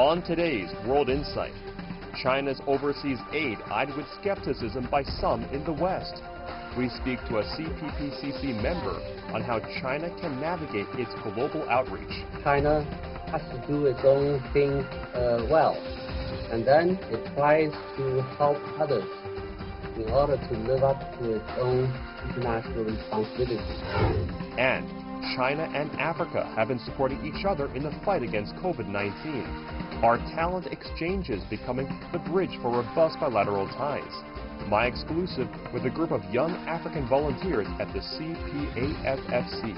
On today's World Insight, China's overseas aid eyed with skepticism by some in the West. We speak to a CPPCC member on how China can navigate its global outreach. China has to do its own thing well, and then it tries to help others in order to live up to its own international responsibilities. And China and Africa have been supporting each other in the fight against COVID-19. Are talent exchanges becoming the bridge for robust bilateral ties? My exclusive with a group of young African volunteers at the CPAFFC.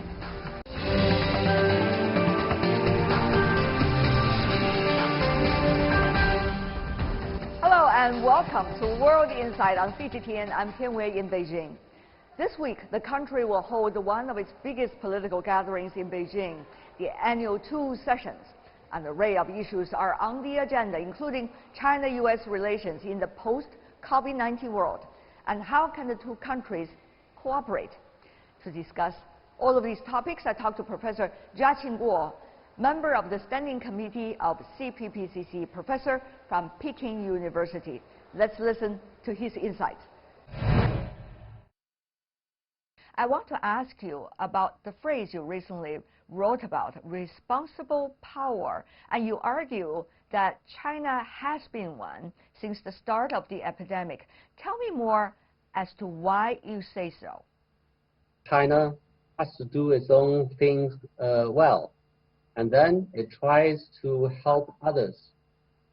Hello and welcome to World Insight on CGTN. I'm Tianwei in Beijing. This week, the country will hold one of its biggest political gatherings in Beijing, the annual two sessions. An array of issues are on the agenda, including China-U.S. relations in the post-COVID-19 world, and how can the two countries cooperate? To discuss all of these topics, I talked to Professor Jia Qingguo, member of the Standing Committee of CPPCC, professor from Peking University. Let's listen to his insights. I want to ask you about the phrase you recently wrote about, responsible power, and you argue that China has been one since the start of the epidemic. Tell me more as to why you say so. China has to do its own things well, and then it tries to help others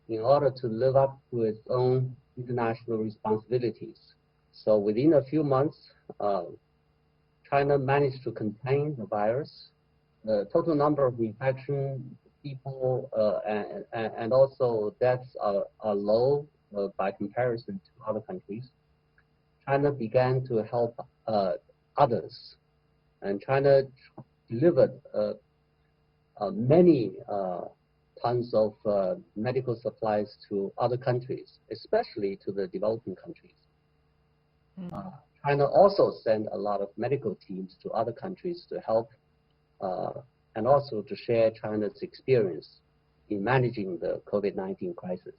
in order to live up to its own international responsibilities. So within a few months, China managed to contain the virus. The total number of infection people and also deaths are low by comparison to other countries. China began to help others, and China delivered many tons of medical supplies to other countries, especially to the developing countries. China also sent a lot of medical teams to other countries to help and also to share China's experience in managing the COVID-19 crisis.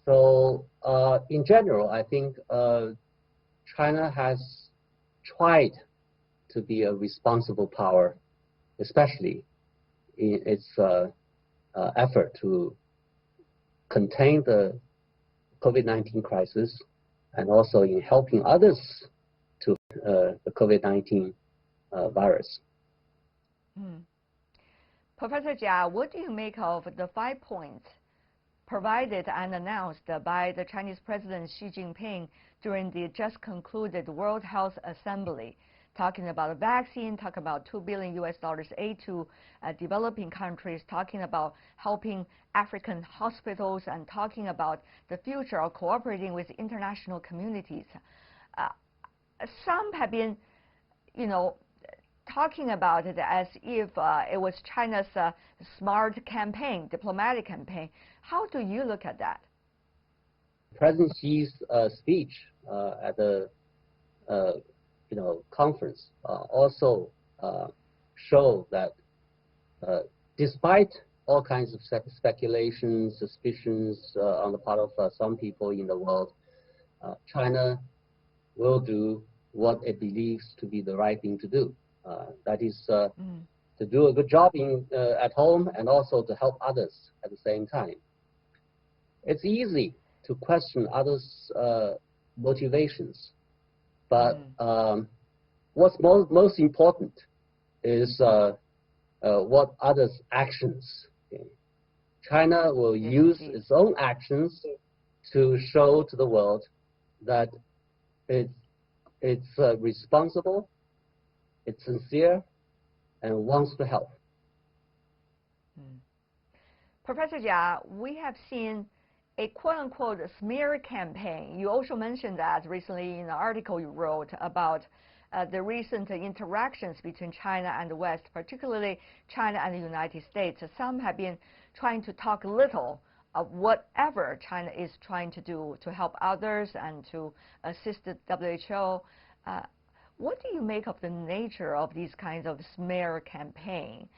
So in general, I think China has tried to be a responsible power, especially in its effort to contain the COVID-19 crisis and also in helping others to the COVID-19 virus. Professor Jia, what do you make of the 5 points provided and announced by the Chinese President Xi Jinping during the just concluded World Health Assembly, talking about a vaccine, talking about $2 billion aid to developing countries, talking about helping African hospitals, and talking about the future of cooperating with international communities. Some have been, talking about it as if it was China's smart campaign, diplomatic campaign. How do you look at that? President Xi's speech at the conference also show that despite all kinds of speculations, suspicions on the part of some people in the world, China will do what it believes to be the right thing to do. That is to do a good job at home and also to help others at the same time. It's easy to question others' motivations, but what's most important is what others' actions. Okay? China will use its own actions to show to the world that it's responsible, it's sincere, and wants to help. Professor Jia, we have seen a quote-unquote smear campaign. You also mentioned that recently in an article you wrote about the recent interactions between China and the West, particularly China and the United States. Some have been trying to talk little of whatever China is trying to do to help others and to assist the WHO. What do you make of the nature of these kinds of smear campaign?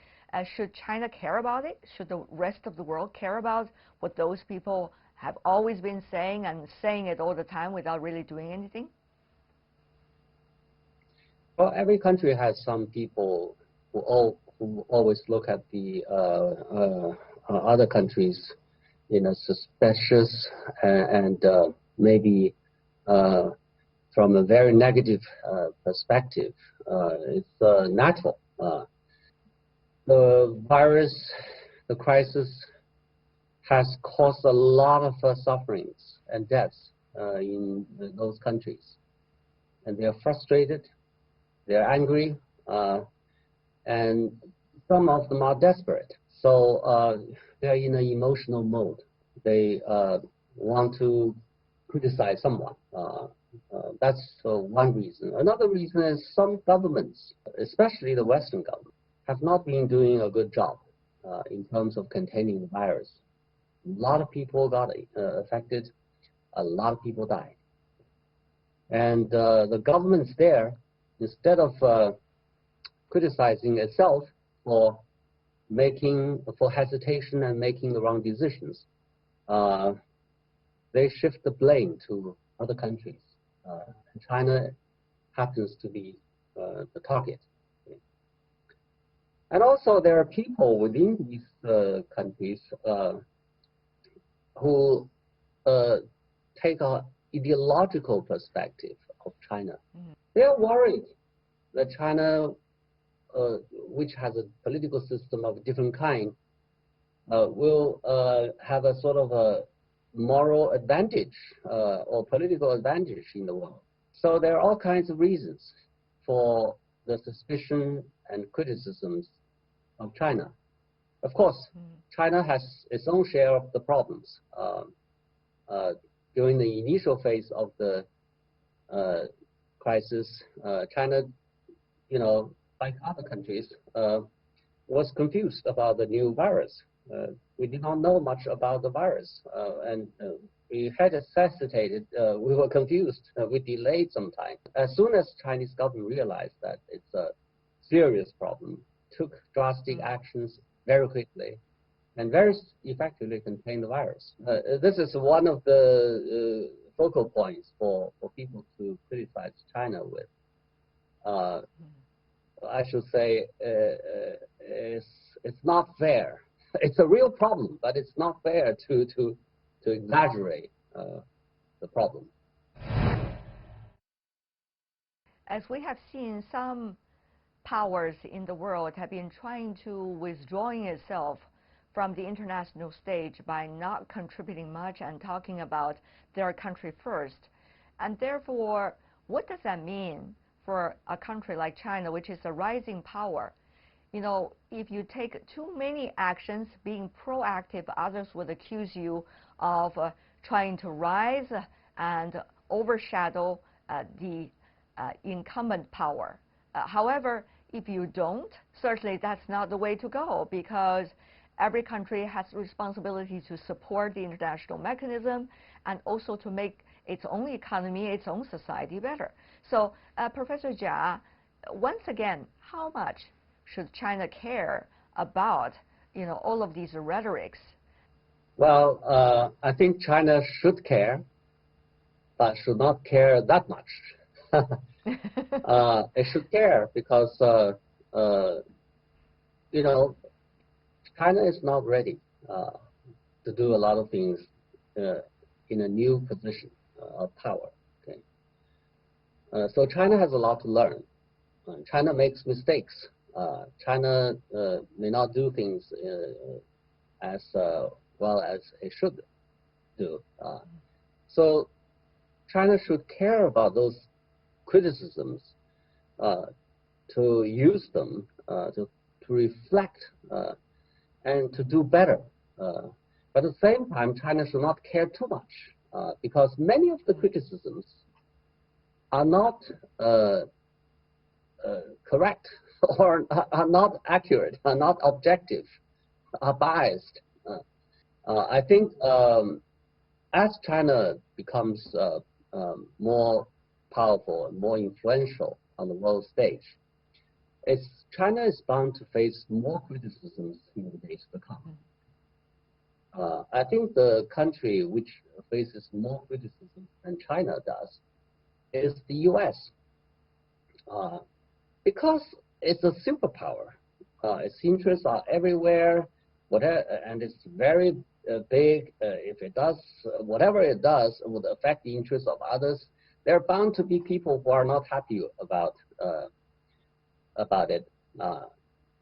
Should China care about it? Should the rest of the world care about what those people have always been saying and saying it all the time without really doing anything? Well, every country has some people who always look at the other countries in a suspicious and maybe from a very negative perspective. It's natural. The virus, the crisis, has caused a lot of sufferings and deaths in those countries. And they are frustrated, they're angry, and some of them are desperate. So they're in an emotional mode. They want to criticize someone. That's one reason. Another reason is some governments, especially the Western government, have not been doing a good job in terms of containing the virus. A lot of people got affected. A lot of people died. And the governments there, instead of criticizing itself for hesitation and making the wrong decisions, they shift the blame to other countries. And China happens to be the target. And also there are people within these countries who take an ideological perspective of China. They're worried that China, which has a political system of a different kind, will have a sort of a moral advantage or political advantage in the world. So there are all kinds of reasons for the suspicion and criticisms of China. Of course, China has its own share of the problems. During the initial phase of the crisis, China, like other countries, was confused about the new virus. We did not know much about the virus, and we had hesitated. We were confused. We delayed some time. As soon as Chinese government realized that it's a serious problem, took drastic actions very quickly and very effectively contained the virus. This is one of the focal points for people to criticize China with. I should say it's not fair. It's a real problem, but it's not fair to exaggerate the problem. As we have seen, some powers in the world have been trying to withdrawing itself from the international stage by not contributing much and talking about their country first. And therefore, what does that mean for a country like China, which is a rising power? If you take too many actions, being proactive, others would accuse you of trying to rise and overshadow the incumbent power. However, if you don't, certainly that's not the way to go, because every country has responsibility to support the international mechanism and also to make its own economy, its own society better. So, Professor Jia, once again, how much should China care about, all of these rhetorics? Well, I think China should care, but should not care that much. It should care because, China is not ready to do a lot of things in a new position of power. Okay? So China has a lot to learn. China makes mistakes. China may not do things as well as it should do. So China should care about those criticisms, to use them to reflect and to do better. But at the same time, China should not care too much because many of the criticisms are not correct or are not accurate, are not objective, are biased. I think as China becomes more powerful and more influential on the world stage, China is bound to face more criticisms in the days to come. I think the country which faces more criticism than China does is the U.S. Because it's a superpower. Its interests are everywhere, whatever, and it's very big. If it does whatever it does would affect the interests of others, there are bound to be people who are not happy about it.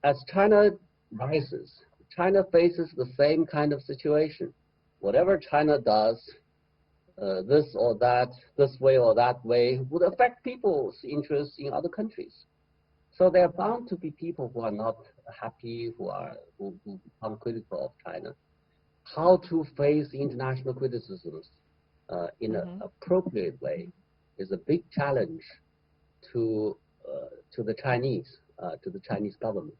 As China rises, China faces the same kind of situation. Whatever China does, this or that, this way or that way, would affect people's interests in other countries. So there are bound to be people who are not happy, who become critical of China. How to face international criticisms in an appropriate way is a big challenge to the Chinese government.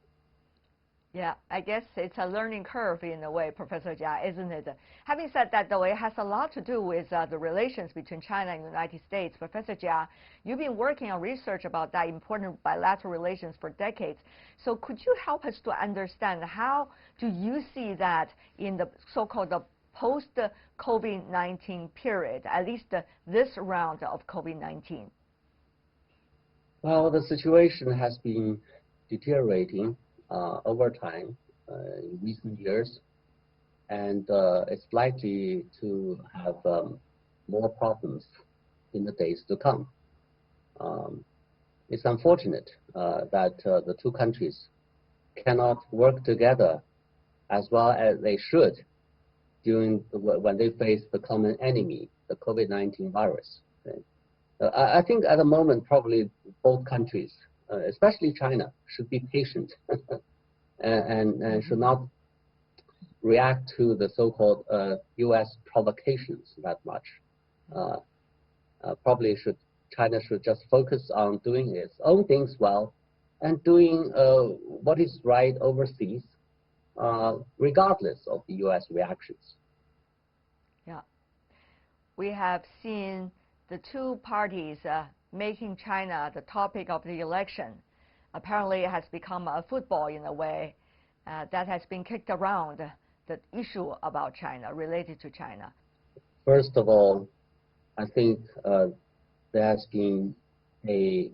Yeah, I guess it's a learning curve in a way, Professor Jia, isn't it? Having said that, though, it has a lot to do with the relations between China and the United States. Professor Jia, you've been working on research about that important bilateral relations for decades. So could you help us to understand how do you see that in the so-called post-COVID-19 period, at least this round of COVID-19? Well, the situation has been deteriorating over time in recent years, and it's likely to have more problems in the days to come. It's unfortunate that the two countries cannot work together as well as they should when they face the common enemy, the COVID-19 virus. Okay? I think at the moment, probably both countries, especially China, should be patient and should not react to the so-called U.S. provocations that much. Probably China should just focus on doing its own things well and doing what is right overseas, regardless of the U.S. reactions. Yeah. We have seen the two parties making China the topic of the election. Apparently, it has become a football in a way that has been kicked around, the issue about China, related to China. First of all, I think there has been a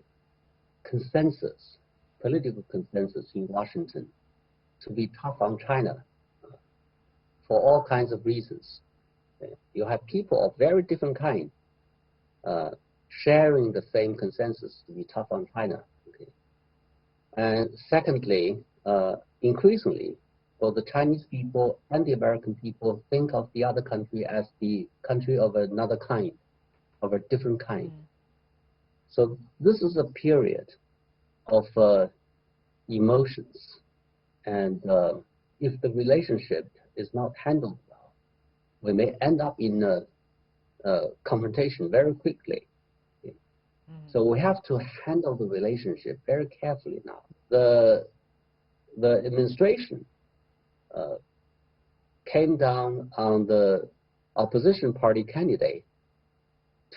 consensus, political consensus in Washington to be tough on China for all kinds of reasons. You have people of very different kind sharing the same consensus to be tough on China. Okay. And secondly, increasingly, both the Chinese people and the American people think of the other country as the country of another kind, of a different kind. So this is a period of emotions, and if the relationship is not handled well, we may end up in a confrontation very quickly. Okay. So we have to handle the relationship very carefully now. The administration came down on the opposition party candidate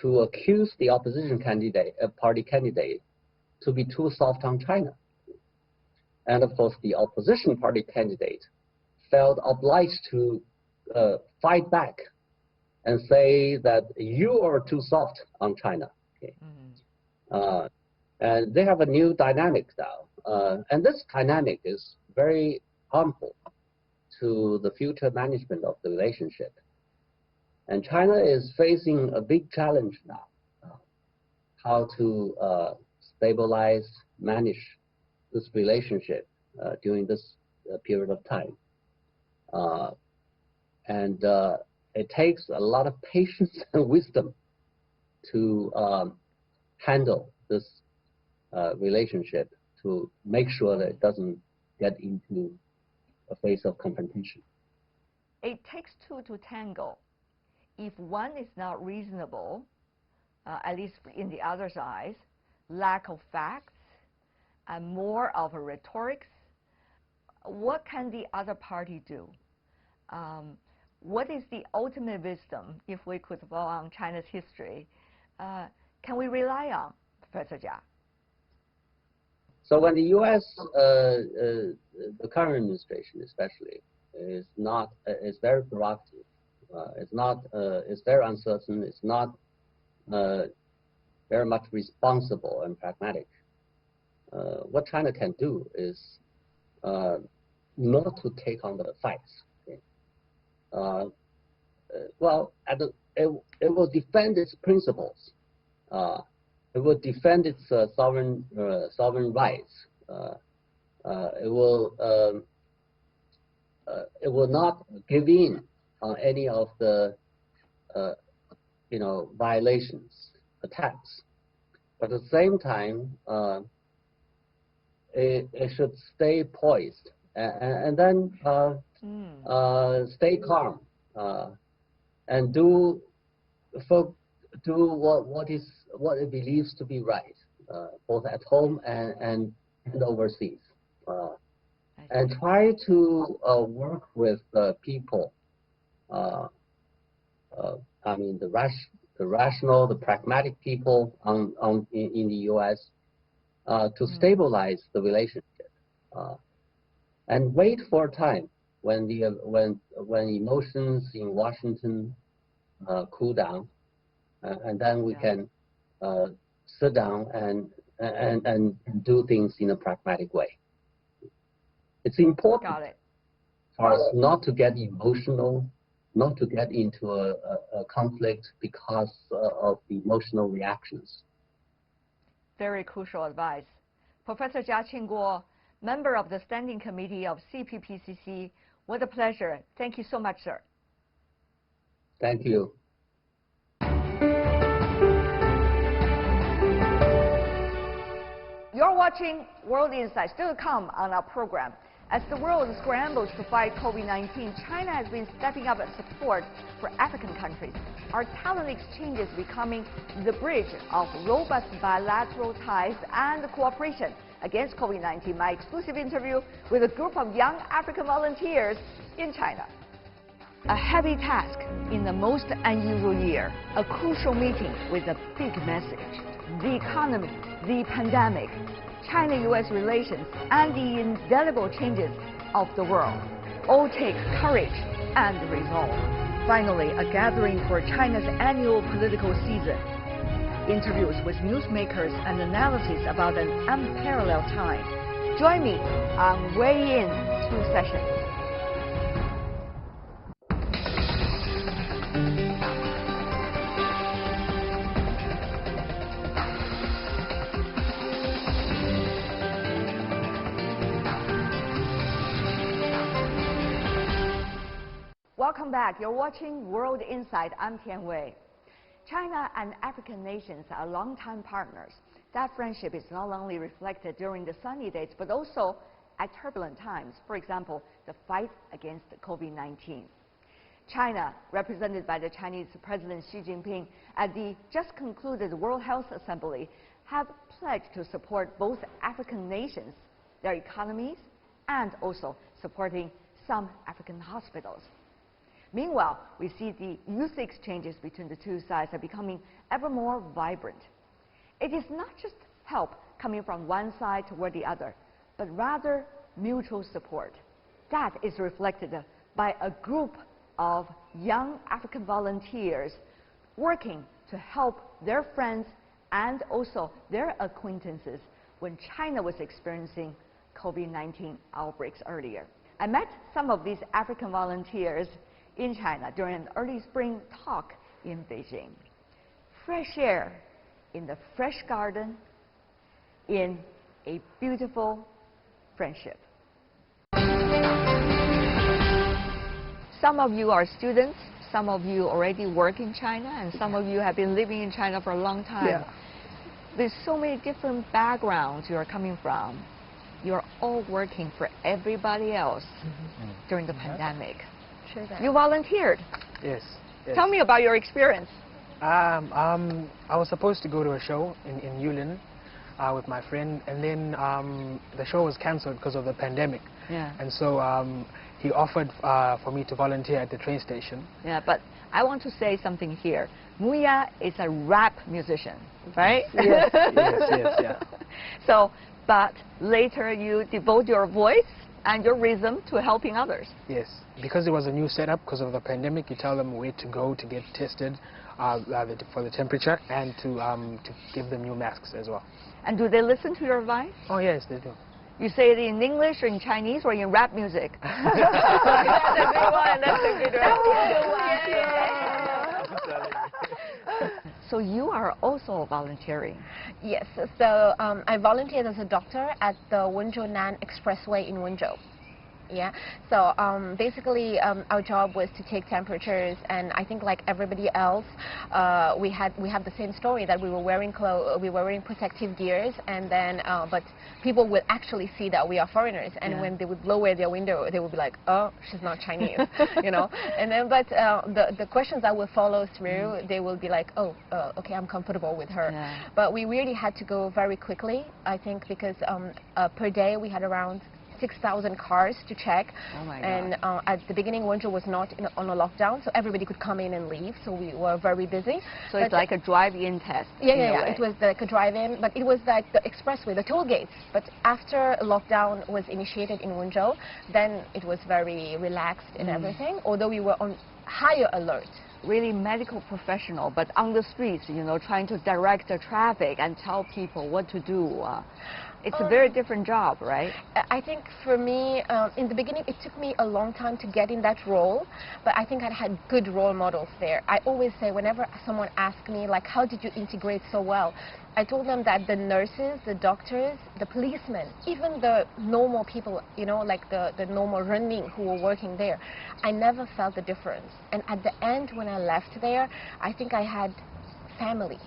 to accuse the opposition party candidate to be too soft on China. And of course, the opposition party candidate felt obliged to fight back and say that you are too soft on China. Okay. And they have a new dynamic now. And this dynamic is very harmful to the future management of the relationship. And China is facing a big challenge now, how to stabilize, manage this relationship during this period of time. And it takes a lot of patience and wisdom to handle this relationship, to make sure that it doesn't get into a phase of confrontation. It takes two to tango. If one is not reasonable, at least in the other's eyes, lack of facts, and more of a rhetorics, what can the other party do? What is the ultimate wisdom, if we could fall on China's history, can we rely on, Professor Jia? So when the U.S., the current administration especially, is very proactive. It's very uncertain. It's not very much responsible and pragmatic. What China can do is not to take on the fights. Okay? Well, it will defend its principles. It will defend its sovereign rights. It will not give in on any of the violations, attacks. But at the same time, it should stay poised and then stay calm and do what it believes to be right, both at home and overseas, and try to work with people. I mean, the rational, the pragmatic people in the U.S. To stabilize the relationship, and wait for a time when emotions in Washington cool down, and then we can sit down and do things in a pragmatic way. It's important for us not to get emotional, not to get into a conflict because of the emotional reactions. Very crucial advice. Professor Jia Qingguo, member of the Standing Committee of CPPCC, what a pleasure. Thank you so much, sir. Thank you. You're watching World Insight, still to come on our program. As the world scrambles to fight COVID-19, China has been stepping up its support for African countries. Our talent exchange is becoming the bridge of robust bilateral ties and cooperation against COVID-19. My exclusive interview with a group of young African volunteers in China. A heavy task in the most unusual year, a crucial meeting with a big message. The economy, the pandemic, China-US relations, and the indelible changes of the world all take courage and resolve. Finally, a gathering for China's annual political season. Interviews with newsmakers and analysis about an unparalleled time. Join me on Weigh In 2 sessions. Welcome back. You're watching World Insight. I'm Tian Wei. China and African nations are longtime partners. That friendship is not only reflected during the sunny days, but also at turbulent times. For example, the fight against COVID-19. China, represented by the Chinese President Xi Jinping at the just concluded World Health Assembly, have pledged to support both African nations, their economies, and also supporting some African hospitals. Meanwhile, we see the youth exchanges between the two sides are becoming ever more vibrant. It is not just help coming from one side toward the other, but rather mutual support. That is reflected by a group of young African volunteers working to help their friends and also their acquaintances when China was experiencing COVID-19 outbreaks earlier. I met some of these African volunteers in China during an early spring talk in Beijing. Fresh air in the fresh garden in a beautiful friendship. Some of you are students, some of you already work in China, and some of you have been living in China for a long time. Yeah. There's so many different backgrounds you are coming from. You're all working for everybody else during the pandemic. You volunteered. Yes. Tell me about your experience. I was supposed to go to a show in Yulin with my friend, and then the show was cancelled because of the pandemic. Yeah. And so he offered for me to volunteer at the train station. Yeah, but I want to say something here. Muya is a rap musician, right? Yes, yes, yeah. So but later you devote your voice and your rhythm to helping others. Yes, because it was a new setup because of the pandemic. You tell them where to go to get tested for the temperature, and to give them new masks as well. And do they listen to your advice? Oh yes, they do. You say it in English or in Chinese or in rap music? That's a good one. That's a good one. So you are also volunteering. Yes, so I volunteered as a doctor at the Wenzhou-Nan Expressway in Wenzhou. Yeah, so basically our job was to take temperatures, and I think like everybody else, we have the same story, that we were wearing protective gears, and then but people would actually see that we are foreigners, and when they would lower their window, they would be like, oh, she's not Chinese, you know. And then but the questions that will follow through, they will be like, oh, okay, I'm comfortable with her. But we really had to go very quickly, I think, because per day we had around 6,000 cars to check. Oh my God. And at the beginning, Wenzhou was not on a lockdown, so everybody could come in and leave, so we were very busy. So it's like a drive-in test. Yeah. It was like a drive-in, but it was like the expressway, the toll gates. But after lockdown was initiated in Wenzhou, then it was very relaxed and everything, although we were on higher alert. Really medical professional, but on the streets, you know, trying to direct the traffic and tell people what to do. It's a very different job, right? I think for me, in the beginning, it took me a long time to get in that role, but I think I had good role models there. I always say, whenever someone asks me, like, how did you integrate so well? I told them that the nurses, the doctors, the policemen, even the normal people, you know, like the normal running who were working there, I never felt the difference. And at the end, when I left there, I think I had family.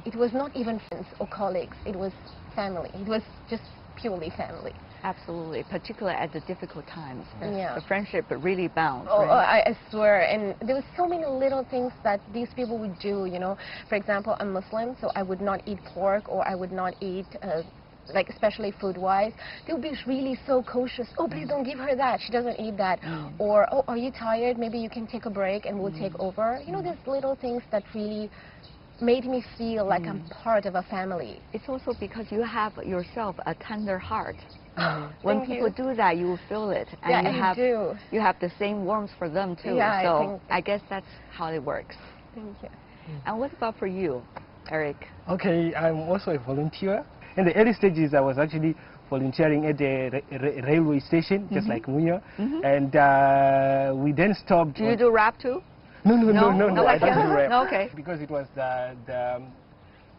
It was not even friends or colleagues. It was family. It was just purely family. Absolutely, particularly at the difficult times. Yeah. The friendship really bound. Oh, right? I swear. And there were so many little things that these people would do, you know. For example, I'm Muslim, so I would not eat pork, or I would not eat like especially food-wise, they would be really so cautious. Oh, please don't give her that. She doesn't eat that. Or, oh, are you tired? Maybe you can take a break and we'll take over. You know, there's little things that really made me feel like I'm part of a family. It's also because you have yourself a tender heart. When Thank people you. do that, you will feel it. And Yeah, you have the same warmth for them too. Yeah, so I guess that's how it works. Thank you. And what about for you, Eric? Okay, I'm also a volunteer. In the early stages, I was actually volunteering at the railway station, just like Munya. And we then stopped. Do you do rap too? No, I like don't do rap. No, okay. Because it was the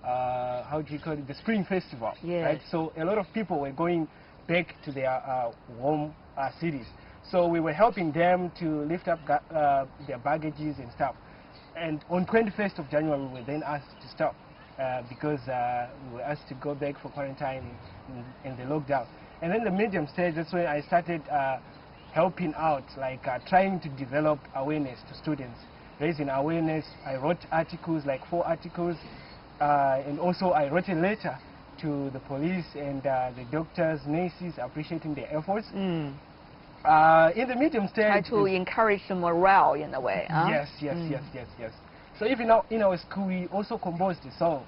how do you call it, the Spring Festival, right? So a lot of people were going back to their home cities. So we were helping them to lift up their baggages and stuff. And on 21st of January, we were then asked to stop because we were asked to go back for quarantine in the lockdown. And then the medium stage, that's when I started helping out, like trying to develop awareness to students, raising awareness. I wrote articles, like 4 articles, and also I wrote a letter to the police and the doctors, nurses, appreciating their efforts. In the medium stage, try to encourage the morale in a way. Huh? Yes. So even now in our school, we also composed a song.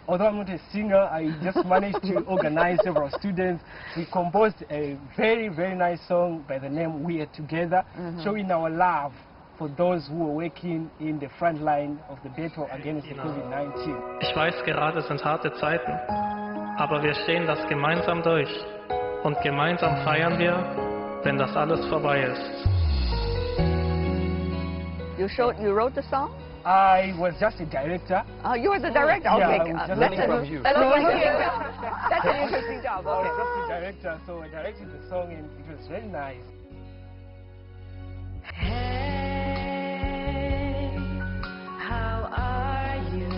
Although I'm not a singer, I just managed to organize several students. We composed a very, very nice song by the name We Are Together, showing our love for those who are working in the front line of the battle against the COVID-19. Ich weiß, gerade sind harte Zeiten, aber wir stehen das gemeinsam durch. Und gemeinsam feiern wir, wenn das alles vorbei ist. You wrote the song? I was just a director. You were the director? Yeah, okay. I was just That's from you. That's an interesting job. I was Okay. just a director, so I directed the song and it was very nice. Hey, how are you?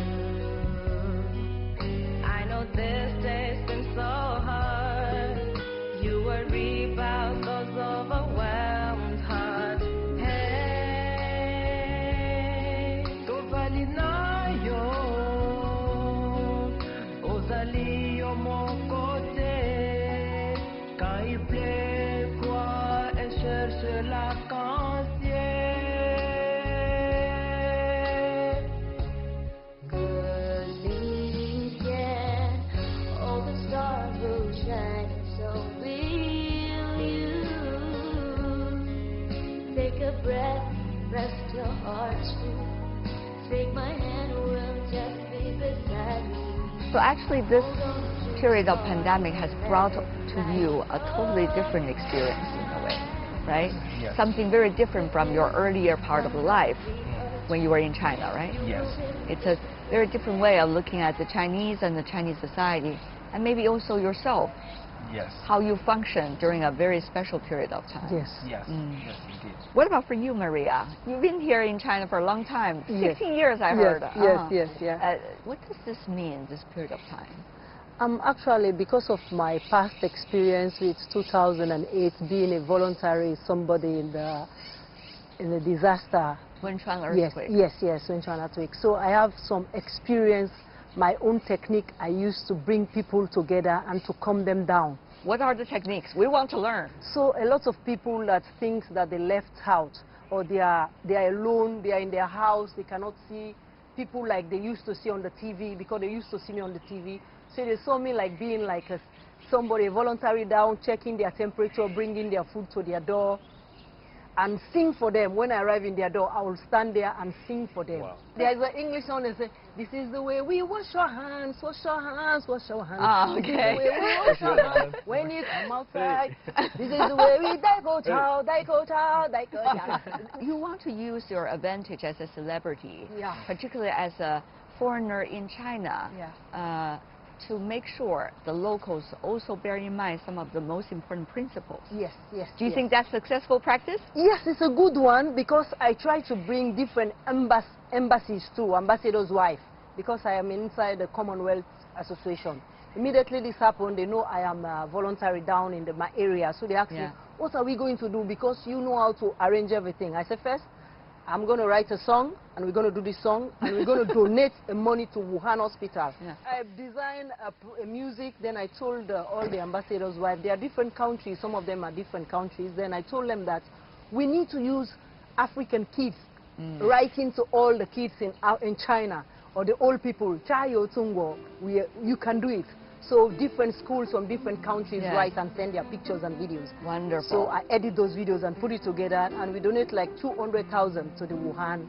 I know this day's been so hard. You worry about those overwhelmed heart. Hey, tovali nayo, ozali yo mon côté. Quand il plaît, quoi, et cherche l'arc-en-ciel. watch me. Take my hand, we'll just be beside me. So actually, this period of pandemic has brought to you a totally different experience in a way, right? Yes. Something very different from your earlier part of life when you were in China, right? Yes. It's a very different way of looking at the Chinese and the Chinese society, and maybe also yourself, Yes. how you function during a very special period of time. Yes. Yes. Mm. Yes, indeed. What about for you, Maria? You've been here in China for a long time, Yes. 16 years, I Yes, heard. yes, yes, yeah. What does this mean, this period of time? Actually, because of my past experience with 2008 being a voluntary somebody in the disaster. Wenchuan Yes, earthquake. yes, Wenchuan earthquake. So I have some experience, my own technique I used to bring people together and to calm them down. What are the techniques? We want to learn. So a lot of people that think that they left out or they are alone, they are in their house, they cannot see people like they used to see on the TV because they used to see me on the TV. So they saw me like being like somebody voluntary down, checking their temperature, bringing their food to their door, and sing for them. When I arrive in their door, I will stand there and sing for them. Wow. There's an English song that says, "This is the way we wash our hands, wash our hands, wash our hands. Ah, This is okay. the way we wash our hands when you come outside. This is the way we daiko chow, daiko chow, daiko chow." You want to use your advantage as a celebrity, Yeah. particularly as a foreigner in China, to make sure the locals also bear in mind some of the most important principles. Yes, yes. Do you yes. think that's successful practice? Yes, it's a good one because I try to bring different embassies too, ambassador's wife, because I am inside the Commonwealth Association. Immediately this happened, they know I am voluntary down in my area, so they ask me, what are we going to do because you know how to arrange everything. I said, first, I'm going to write a song, and we're going to do this song, and we're going to donate the money to Wuhan Hospital. Yeah. I designed a music, then I told all the ambassadors' wives, there are different countries, some of them are different countries, then I told them that we need to use African kids, writing to all the kids in China, or the old people, Jia Qingguo, you can do it. So different schools from different countries write and send their pictures and videos. Wonderful. So I edit those videos and put it together, and we donate like 200,000 to the Wuhan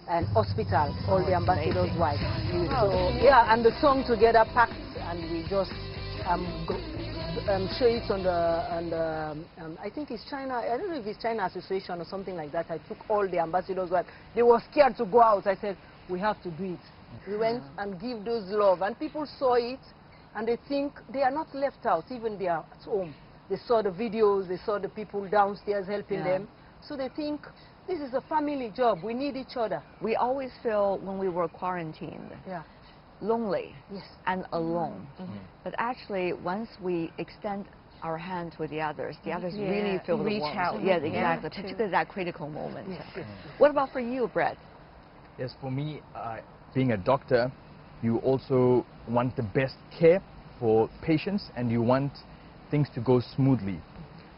and hospital, all the ambassadors' wives. So yeah, and the song together packed, and we just show it on the I think it's China. I don't know if it's China Association or something like that. I took all the ambassadors' wives. They were scared to go out. I said we have to do it. We went and give those love, and people saw it. And they think they are not left out, even they are at home. They saw the videos, they saw the people downstairs helping them. So they think, this is a family job, we need each other. We always feel when we were quarantined, lonely and alone. But actually, once we extend our hand to the others really feel the warmth. out. Yeah, exactly, particularly that critical moment. What about for you, Brett? Yes, for me, being a doctor, you also want the best care for patients and you want things to go smoothly.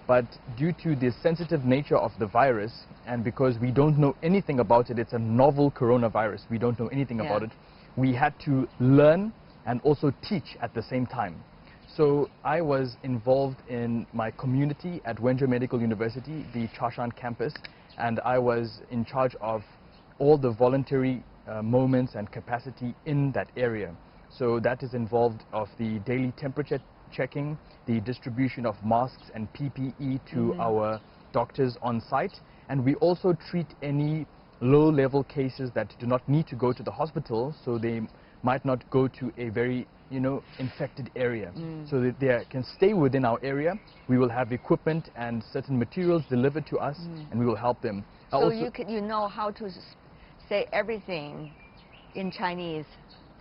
But due to the sensitive nature of the virus, and because we don't know anything about it, it's a novel coronavirus, we don't know anything about it, we had to learn and also teach at the same time. So I was involved in my community at Wenzhou Medical University, the Chashan campus, and I was in charge of all the voluntary moments and capacity in that area. So that is involved of the daily temperature checking, the distribution of masks and PPE to our doctors on site, and we also treat any low-level cases that do not need to go to the hospital, so they might not go to a very infected area. So that they can stay within our area. We will have equipment and certain materials delivered to us, and we will help them. So you know how to say everything in Chinese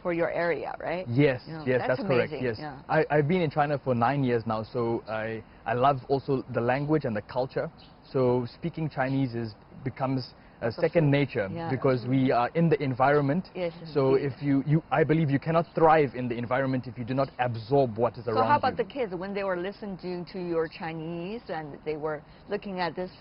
for your area, right? Yes, yes, that's correct. amazing. Yes, I've been in China for 9 years now, so I love also the language and the culture. So speaking Chinese becomes a second nature because we are in the environment. Yes, so if I believe you cannot thrive in the environment if you do not absorb what is around you. So how about the kids when they were listening to your Chinese and they were looking at this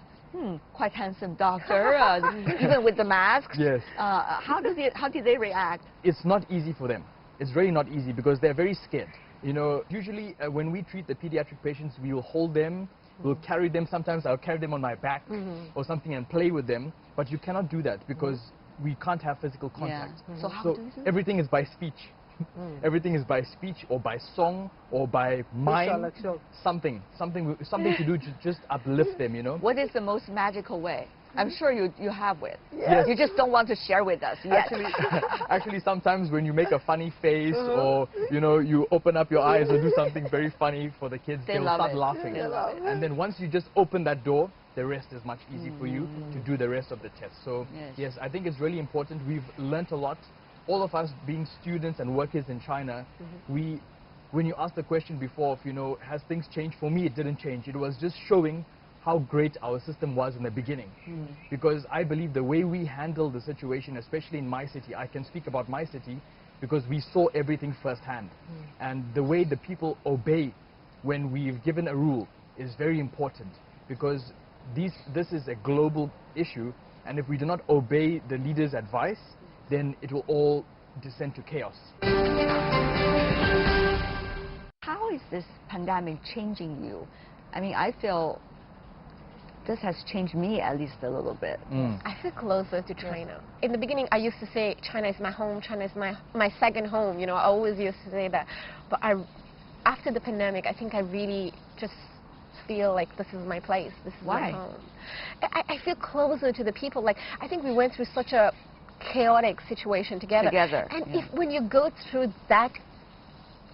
quite handsome doctor, even with the masks? Yes. How did they react? It's not easy for them. It's really not easy because they're very scared. Usually when we treat the pediatric patients, we will hold them, we'll carry them. Sometimes I'll carry them on my back or something and play with them. But you cannot do that because we can't have physical contact. Yeah. So how do you do that? Everything is by speech. Everything is by speech or by song or by mime. Something to do to just uplift them, you know. What is the most magical way? I'm sure you have it. Yes. You just don't want to share with us yet. Actually, sometimes when you make a funny face or, you know, you open up your eyes or do something very funny for the kids, they'll start laughing. They love it. And then once you just open that door, the rest is much easier for you to do the rest of the test. So, yes, I think it's really important. We've learnt a lot. All of us being students and workers in China, when you asked the question before of, you know, has things changed? For me, it didn't change. It was just showing how great our system was in the beginning. Because I believe the way we handled the situation, especially in my city, I can speak about my city because we saw everything firsthand. And the way the people obey when we've given a rule is very important because this is a global issue, and if we do not obey the leader's advice, then it will all descend to chaos. How is this pandemic changing you? I mean, I feel this has changed me at least a little bit. I feel closer to China. In the beginning, I used to say, China is my home, China is my second home. You know, I always used to say that. But after the pandemic, I think I really just feel like this is my place, this is my home. I feel closer to the people. Like, I think we went through such a chaotic situation together. And when you go through that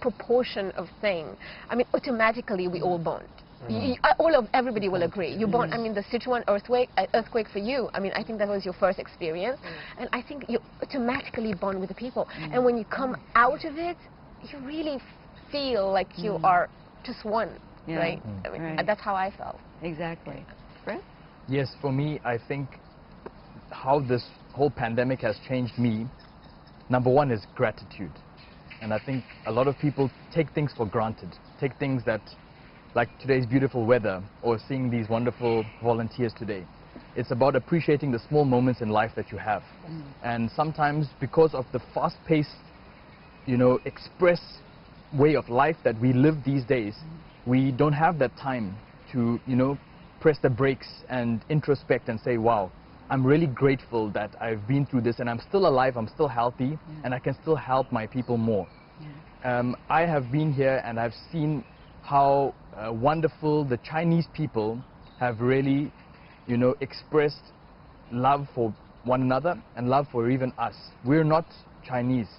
proportion of thing, I mean, automatically we all bond. Everybody will agree. You bond. I mean, the Sichuan earthquake for you, I mean, I think that was your first experience. And I think you automatically bond with the people. And when you come out of it, you really feel like you are just one, right? I mean, that's how I felt. Exactly. Fred? Yes, for me, I think how this whole pandemic has changed me, number one is gratitude. And I think a lot of people take things for granted, take things that, like today's beautiful weather or seeing these wonderful volunteers today. It's about appreciating the small moments in life that you have. And sometimes because of the fast-paced, you know, express way of life that we live these days, we don't have that time to, you know, press the brakes and introspect and say, wow, I'm really grateful that I've been through this and I'm still alive, I'm still healthy, and I can still help my people more. I have been here and I've seen how wonderful the Chinese people have really, you know, expressed love for one another and love for even us. We're not Chinese,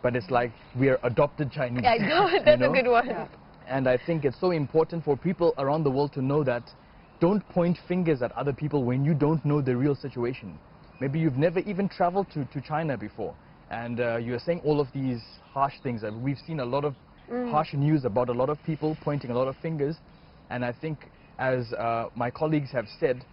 but it's like we're adopted Chinese. I know, that's a good one. And I think it's so important for people around the world to know that don't point fingers at other people when you don't know the real situation. Maybe you've never even traveled to China before, and you're saying all of these harsh things. We've seen a lot of harsh news about a lot of people pointing a lot of fingers, and I think, as my colleagues have said,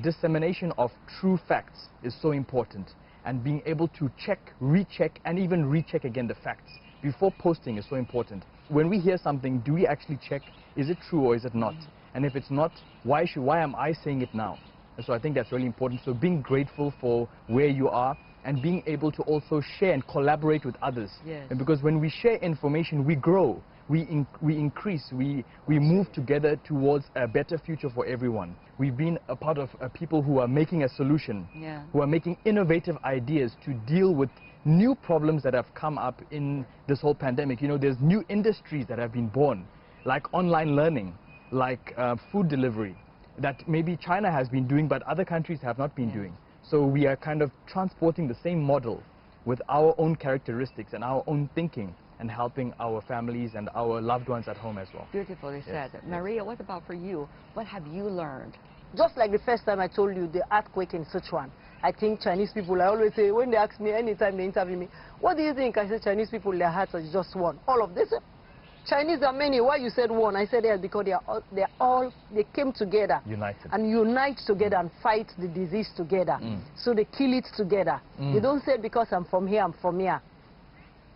dissemination of true facts is so important, and being able to check, recheck, and even recheck again the facts before posting is so important. When we hear something, do we actually check, is it true or is it not? And if it's not, why am I saying it now? And so I think that's really important. So being grateful for where you are and being able to also share and collaborate with others. And because when we share information, we grow, we increase, we move together towards a better future for everyone. We've been a part of people who are making a solution, who are making innovative ideas to deal with new problems that have come up in this whole pandemic. You know, there's new industries that have been born, like online learning, like food delivery, that maybe China has been doing but other countries have not been doing. So we are kind of transporting the same model with our own characteristics and our own thinking and helping our families and our loved ones at home as well. Beautifully said. Maria, what about for you? What have you learned? Just like the first time I told you, the earthquake in Sichuan. I think Chinese people, I always say, when they ask me, anytime they interview me, what do you think? I say, Chinese people, their hearts are just one. All of this. Chinese are many. Why you said one? I said yes, because they came together. United. And unite together and fight the disease together. So they kill it together. They don't say because I'm from here, I'm from here.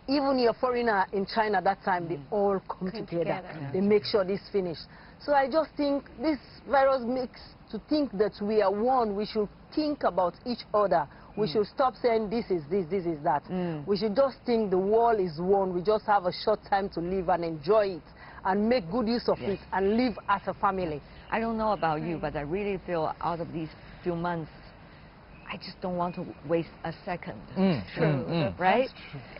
Even your foreigner in China that time, they all come together. They make sure this finished. So I just think this virus makes to think that we are one. We should think about each other. We should stop saying this is this, this is that. We should just think the world is one. We just have a short time to live and enjoy it and make good use of it and live as a family. I don't know about you, but I really feel out of these few months, I just don't want to waste a second. True. Right?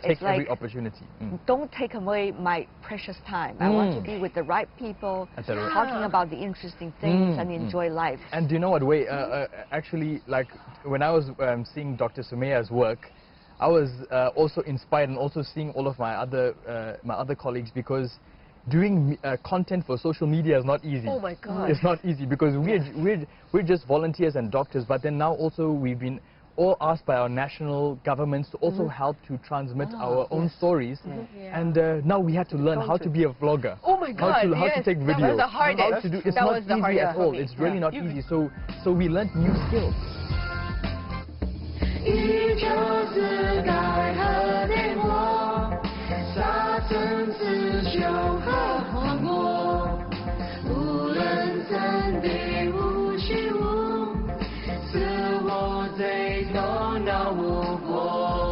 Take It's like, every opportunity. don't take away my precious time. I want to be with the right people, talking about the interesting things and enjoy life. And do you know what, Wei, actually, like, when I was seeing Dr. Sumaya's work, I was also inspired, and also seeing all of my other colleagues, because doing content for social media is not easy. Oh my God. It's not easy, because we're just volunteers and doctors, but then now also we've been all asked by our national governments to also help to transmit our own stories. And now we had to learn how to be a vlogger. Oh my God, how to take videos. That was the hardest. How to do, it's not easy at all. It's really not easy. So we learned new skills. 宇宙自该和电火，沙尘刺绣和荒漠，无论怎地无虚无，自我最头脑无过。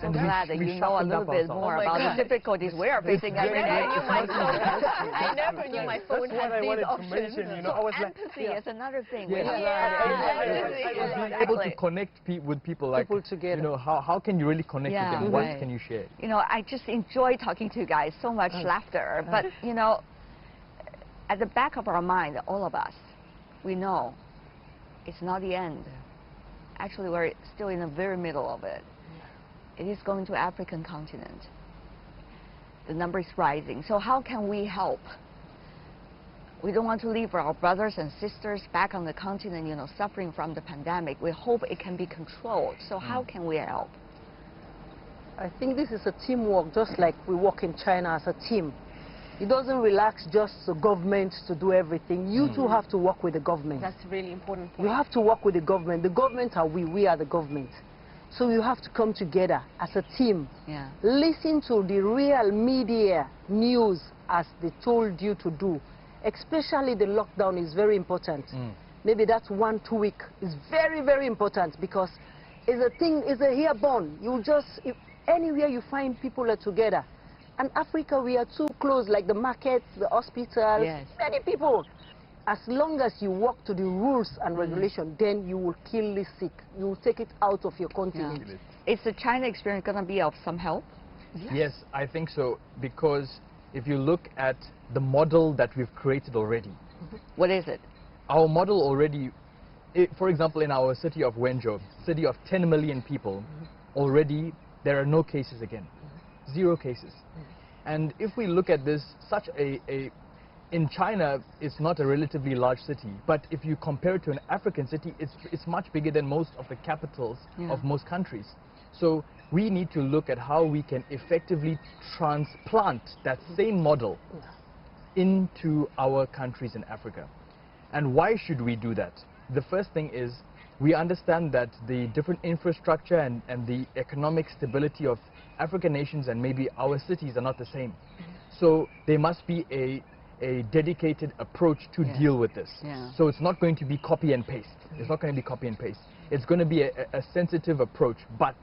I'm glad that you know a little bit more about the difficulties we are facing every day. I never knew my phone That's what had I these wanted to options. mention, you know. I was like, Empathy is another thing. Yes. Being able to connect with people, like, together. you know, how can you really connect with them? What can you share? You know, I just enjoy talking to you guys. So much laughter. But, you know, at the back of our mind, all of us, we know it's not the end. Actually, we're still in the very middle of it. It is going to African continent. The number is rising. So how can we help? We don't want to leave our brothers and sisters back on the continent, you know, suffering from the pandemic. We hope it can be controlled. So how can we help? I think this is a teamwork, just like we work in China as a team. It doesn't relax just the government to do everything. You too have to work with the government. That's really important point. You have to work with the government. The government are we are the government. So you have to come together as a team. Listen to the real media news as they told you to do. Especially the lockdown is very important. Maybe that's 1-2 weeks is very, very important, because it's a thing, it's a airborne. You just, anywhere you find people are together. And Africa, we are too close, like the markets, the hospitals, many people. As long as you work to the rules and regulation, then you will kill the sick. You will take it out of your continent. Is the China experience going to be of some help? Yes, I think so, because if you look at the model that we've created already. What is it? Our model already, for example, in our city of Wenzhou, city of 10 million people, already there are no cases again. 0 cases. And if we look at this, in China, it's not a relatively large city, but if you compare it to an African city, it's much bigger than most of the capitals of most countries. So we need to look at how we can effectively transplant that same model into our countries in Africa. And why should we do that? The first thing is, we understand that the different infrastructure and the economic stability of African nations and maybe our cities are not the same. So there must be a dedicated approach to deal with this. So it's not going to be copy and paste. It's not going to be copy and paste. It's going to be a sensitive approach, but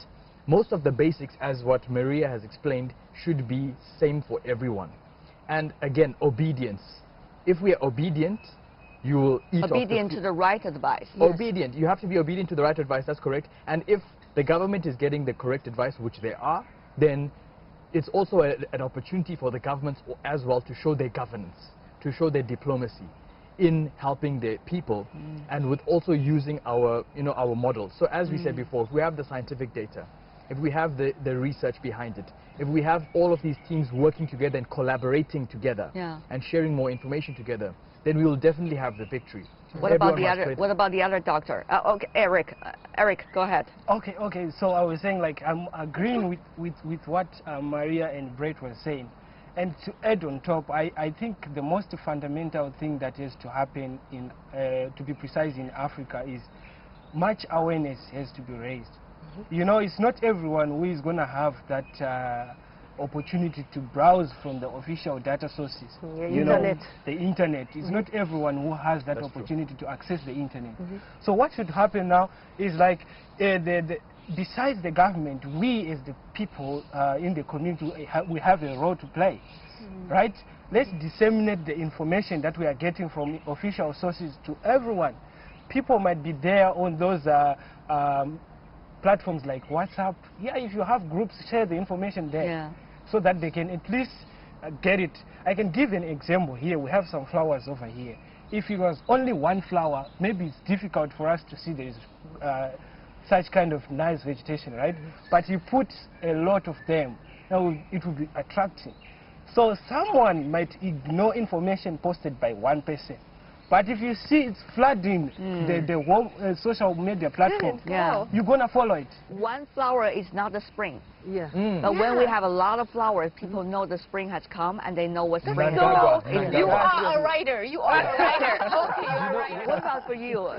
most of the basics, as what Maria has explained, should be same for everyone. And again, obedience. If we are obedient, you will eat obedient to the right advice. Obedient. You have to be obedient to the right advice, that's correct. And if the government is getting the correct advice, which they are, then it's also an opportunity for the governments as well to show their governance, to show their diplomacy in helping the people, and with also using our, our models. So as we said before, if we have the scientific data, if we have the research behind it, if we have all of these teams working together and collaborating together and sharing more information together, then we will definitely have the victory. What about the other doctor? Okay, Eric, go ahead. Okay. So I was saying, like, I'm agreeing with what Maria and Brett were saying. And to add on top, I think the most fundamental thing that has to happen to be precise, in Africa, is much awareness has to be raised. You know, it's not everyone who is going to have that opportunity to browse from the official data sources. The internet. It's not everyone who has that opportunity to access the internet. So what should happen now is, like, besides the government, we as the people in the community, we have a role to play, right? Let's disseminate the information that we are getting from official sources to everyone. people might be there on those platforms like WhatsApp. Yeah, if you have groups, share the information there so that they can at least get it. I can give an example here. We have some flowers over here. If it was only one flower, maybe it's difficult for us to see there is such kind of nice vegetation, right? But you put a lot of them, now it will be attracting. So someone might ignore information posted by one person. But if you see it's flooding the whole social media platform, you're going to follow it. One flower is not the spring. Yeah. But when we have a lot of flowers, people know the spring has come and they know what spring is So, about. you are a writer. You are a writer. Okay, you're a writer. What about for you,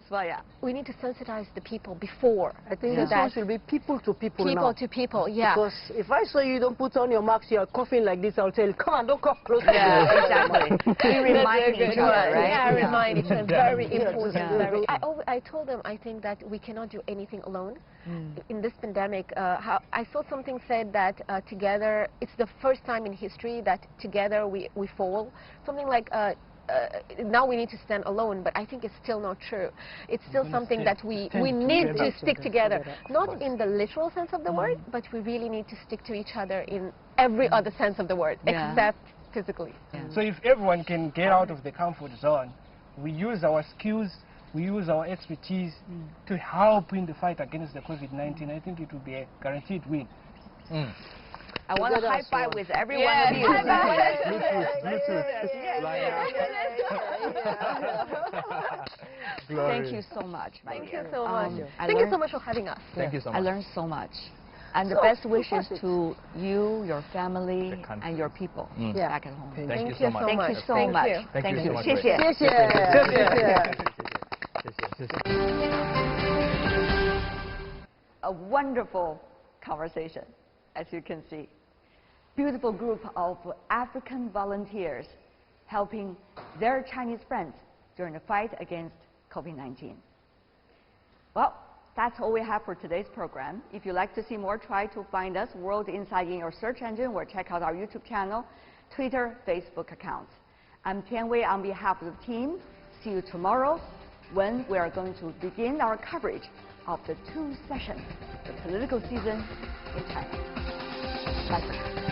Svaya? We need to sensitize the people before. I think the song should be people to people now. People to people, yeah. Because if I saw you don't put on your mask, you're coughing like this, I'll tell you, come on, don't cough close to me. Yeah, exactly. We remind each other, right? Yeah, remind each other. Very important. Yeah. I told them, I think that we cannot do anything alone. In this pandemic, I saw something said that together, it's the first time in history that together we fall. Something like, now we need to stand alone, but I think it's still not true. It's still something that we need to stick together. Not in the literal sense of the word, but we really need to stick to each other in every other sense of the word, except physically. So if everyone can get out of the comfort zone, we use our skills, we use our expertise to help in the fight against the COVID-19. I think it will be a guaranteed win. I want to high five with every one of you. Thank you so much, my Thank dear. you so much. Thank you so much for having us. Thank you so much. I learned so much. And the best wishes to you, your family, and your people back at home. Thank you so much. Thank you so much. Thank you so much. 谢谢。谢谢。A wonderful conversation, as you can see. Beautiful group of African volunteers helping their Chinese friends during the fight against COVID-19. Well, that's all we have for today's program. If you'd like to see more, try to find us World Insight in your search engine or check out our YouTube channel, Twitter, Facebook accounts. I'm Tian Wei on behalf of the team. See you tomorrow when we are going to begin our coverage of the 2 sessions, the political season in China. Bye for now.